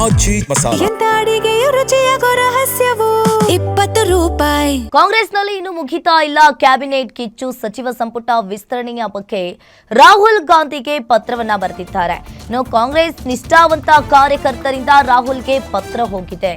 ಆಚಿ ಮಸಾಲ. ಎಂತ ಅಡಿಗೆಯ ರುಚಿಯಾಗೋ ರಹಸ್ಯವು 20 ರೂಪಾಯಿ. ಕಾಂಗ್ರೆಸ್ನಲ್ಲಿ ಇನ್ನು ಮುಗಿತಾ ಇಲ್ಲ ಕ್ಯಾಬಿನೆಟ್ ಕಿಚ್ಚು. ಸಚಿವ ಸಂಪುಟ ವಿಸ್ತರಣೆಯ ಬಗ್ಗೆ ರಾಹುಲ್ ಗಾಂಧಿಗೆ ಪತ್ರವನ್ನ ಬರೆದಿದ್ದಾರೆ. ಇನ್ನು ಕಾಂಗ್ರೆಸ್ ನಿಷ್ಠಾವಂತ ಕಾರ್ಯಕರ್ತರಿಂದ ರಾಹುಲ್ಗೆ ಪತ್ರ ಹೋಗಿದೆ.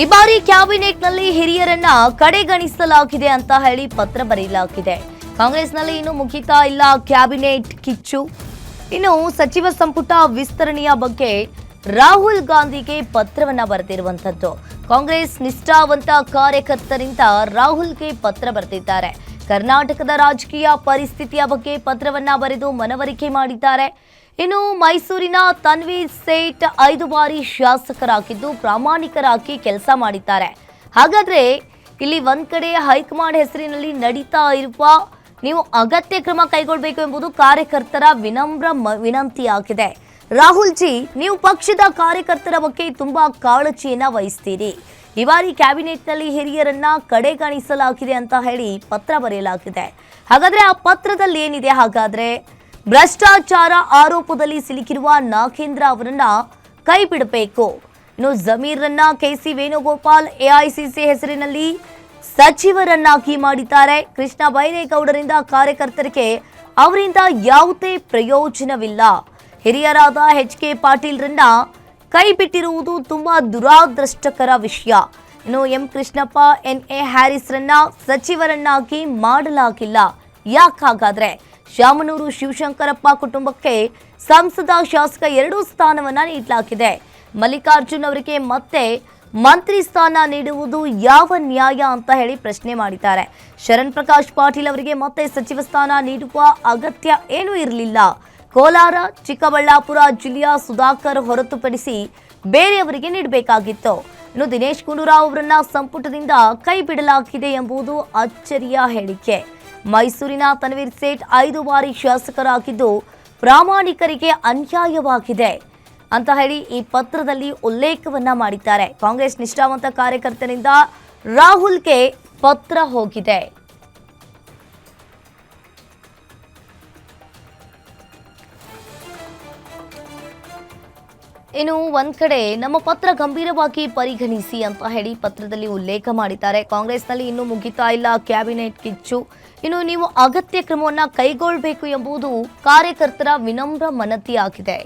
ಈ ಬಾರಿ ಕ್ಯಾಬಿನೆಟ್ನಲ್ಲಿ ಹಿರಿಯರನ್ನ ಕಡೆಗಣಿಸಲಾಗಿದೆ ಅಂತ ಹೇಳಿ ಪತ್ರ ಬರೆಯಲಾಗಿದೆ. ಕಾಂಗ್ರೆಸ್ನಲ್ಲಿ ಇನ್ನು ಮುಗಿತಾ ಇಲ್ಲ ಕ್ಯಾಬಿನೆಟ್ ಕಿಚ್ಚು. ಇನ್ನು ಸಚಿವ ಸಂಪುಟ ವಿಸ್ತರಣೆಯ ಬಗ್ಗೆ ರಾಹುಲ್ ಗಾಂಧಿಗೆ ಪತ್ರವನ್ನ ಬರೆದಿರುವಂತದ್ದು. ಕಾಂಗ್ರೆಸ್ ನಿಷ್ಠಾವಂತ ಕಾರ್ಯಕರ್ತರಿಂದ ರಾಹುಲ್ಗೆ ಪತ್ರ ಬರೆದಿದ್ದಾರೆ. ಕರ್ನಾಟಕದ ರಾಜಕೀಯ ಪರಿಸ್ಥಿತಿಯ ಬಗ್ಗೆ ಪತ್ರವನ್ನ ಬರೆದು ಮನವರಿಕೆ ಮಾಡಿದ್ದಾರೆ. ಇನ್ನು ಮೈಸೂರಿನ ತನ್ವೀರ್ ಸೇಠ್ 5 ಬಾರಿ ಶಾಸಕರಾಗಿದ್ದು ಪ್ರಾಮಾಣಿಕರಾಗಿ ಕೆಲಸ ಮಾಡಿದ್ದಾರೆ. ಹಾಗಾದ್ರೆ ಇಲ್ಲಿ ಒಂದ್ ಕಡೆ ಹೈಕಮಾಂಡ್ ಹೆಸರಿನಲ್ಲಿ ನಡೀತಾ ಇರುವ ನೀವು ಅಗತ್ಯ ಕ್ರಮ ಕೈಗೊಳ್ಳಬೇಕು ಎಂಬುದು ಕಾರ್ಯಕರ್ತರ ವಿನಮ್ರ ವಿನಂತಿಯಾಗಿದೆ. ರಾಹುಲ್ ಜಿ, ನೀವು ಪಕ್ಷದ ಕಾರ್ಯಕರ್ತರ ಬಗ್ಗೆ ತುಂಬಾ ಕಾಳಜಿಯನ್ನ ವಹಿಸ್ತೀರಿ. ಈ ಬಾರಿ ಕ್ಯಾಬಿನೆಟ್ನಲ್ಲಿ ಹಿರಿಯರನ್ನ ಕಡೆಗಣಿಸಲಾಗಿದೆ ಅಂತ ಹೇಳಿ ಪತ್ರ ಬರೆಯಲಾಗಿದೆ. ಹಾಗಾದ್ರೆ ಆ ಪತ್ರದಲ್ಲಿ ಏನಿದೆ? ಹಾಗಾದ್ರೆ ಭ್ರಷ್ಟಾಚಾರ ಆರೋಪದಲ್ಲಿ ಸಿಲುಕಿರುವ ನಾಗೇಂದ್ರ ಅವರನ್ನ ಕೈ ಬಿಡಬೇಕು. ಇನ್ನು ಜಮೀರ್ರನ್ನ ಕೆಸಿ ವೇಣುಗೋಪಾಲ್ ಎಐಸಿಸಿ ಹೆಸರಿನಲ್ಲಿ ಸಚಿವರನ್ನಾಗಿ ಮಾಡಿದ್ದಾರೆ. ಕೃಷ್ಣ ಬೈರೇಗೌಡರಿಂದ ಕಾರ್ಯಕರ್ತರಿಗೆ ಅವರಿಂದ ಯಾವುದೇ ಪ್ರಯೋಜನವಿಲ್ಲ. ಹಿರಿಯರಾದ HK ಪಾಟೀಲ್ರನ್ನ ಕೈ ಬಿಟ್ಟಿರುವುದು ತುಂಬಾ ದುರಾದೃಷ್ಟಕರ ವಿಷಯ. ಇನ್ನು ಎಂ ಕೃಷ್ಣಪ್ಪ NA ಹ್ಯಾರಿಸ್ರನ್ನ ಸಚಿವರನ್ನಾಗಿ ಮಾಡಲಾಗಿಲ್ಲ. ಯಾಕಾಗಾದ್ರೆ ಶಾಮನೂರು ಶಿವಶಂಕರಪ್ಪ ಕುಟುಂಬಕ್ಕೆ ಸಂಸದ ಶಾಸಕ 2 ಸ್ಥಾನವನ್ನ ನೀಡಲಾಗಿದೆ. ಮಲ್ಲಿಕಾರ್ಜುನ್ ಅವರಿಗೆ ಮತ್ತೆ ಮಂತ್ರಿ ಸ್ಥಾನ ನೀಡುವುದು ಯಾವ ನ್ಯಾಯ ಅಂತ ಹೇಳಿ ಪ್ರಶ್ನೆ ಮಾಡಿದ್ದಾರೆ. ಶರಣ್ ಪ್ರಕಾಶ್ ಪಾಟೀಲ್ ಅವರಿಗೆ ಮತ್ತೆ ಸಚಿವ ಸ್ಥಾನ ನೀಡುವ ಅಗತ್ಯ ಏನೂ ಇರಲಿಲ್ಲ. ಕೋಲಾರ, ಚಿಕ್ಕಬಳ್ಳಾಪುರ ಜಿಲ್ಲೆಯ ಸುಧಾಕರ್ ಹೊರತುಪಡಿಸಿ ಬೇರೆಯವರಿಗೆ ನೀಡಬೇಕಾಗಿತ್ತು. ಇನ್ನು ದಿನೇಶ್ ಗುಂಡೂರಾವ್ ಅವರನ್ನ ಸಂಪುಟದಿಂದ ಕೈ ಬಿಡಲಾಗಿದೆ ಎಂಬುದು ಅಚ್ಚರಿಯ ಹೇಳಿಕೆ. ಮೈಸೂರಿನ ತನ್ವೀರ್ ಸೇಠ್ 5 ಬಾರಿ ಶಾಸಕರಾಗಿದ್ದು ಪ್ರಾಮಾಣಿಕರಿಗೆ ಅನ್ಯಾಯವಾಗಿದೆ ಅಂತ ಹೇಳಿ ಈ ಪತ್ರದಲ್ಲಿ ಉಲ್ಲೇಖವನ್ನ ಮಾಡಿದ್ದಾರೆ. ಕಾಂಗ್ರೆಸ್ ನಿಷ್ಠಾವಂತ ಕಾರ್ಯಕರ್ತರಿಂದ ರಾಹುಲ್ಗೆ ಪತ್ರ ಹೋಗಿದೆ. ಇನ್ನು ಒಂದ್ ಕಡೆ ನಮ್ಮ ಪತ್ರ ಗಂಭೀರವಾಗಿ ಪರಿಗಣಿಸಿ ಅಂತ ಹೇಳಿ ಪತ್ರದಲ್ಲಿ ಉಲ್ಲೇಖ ಮಾಡಿದ್ದಾರೆ. ಕಾಂಗ್ರೆಸ್ನಲ್ಲಿ ಇನ್ನೂ ಮುಗಿತಾ ಇಲ್ಲ ಕ್ಯಾಬಿನೆಟ್ ಕಿಚ್ಚು. ಇನ್ನು ನೀವು ಅಗತ್ಯ ಕ್ರಮವನ್ನ ಕೈಗೊಳ್ಳಬೇಕು ಎಂಬುದು ಕಾರ್ಯಕರ್ತರ ವಿನಮ್ರ ಮನವಿಯಾಗಿದೆ.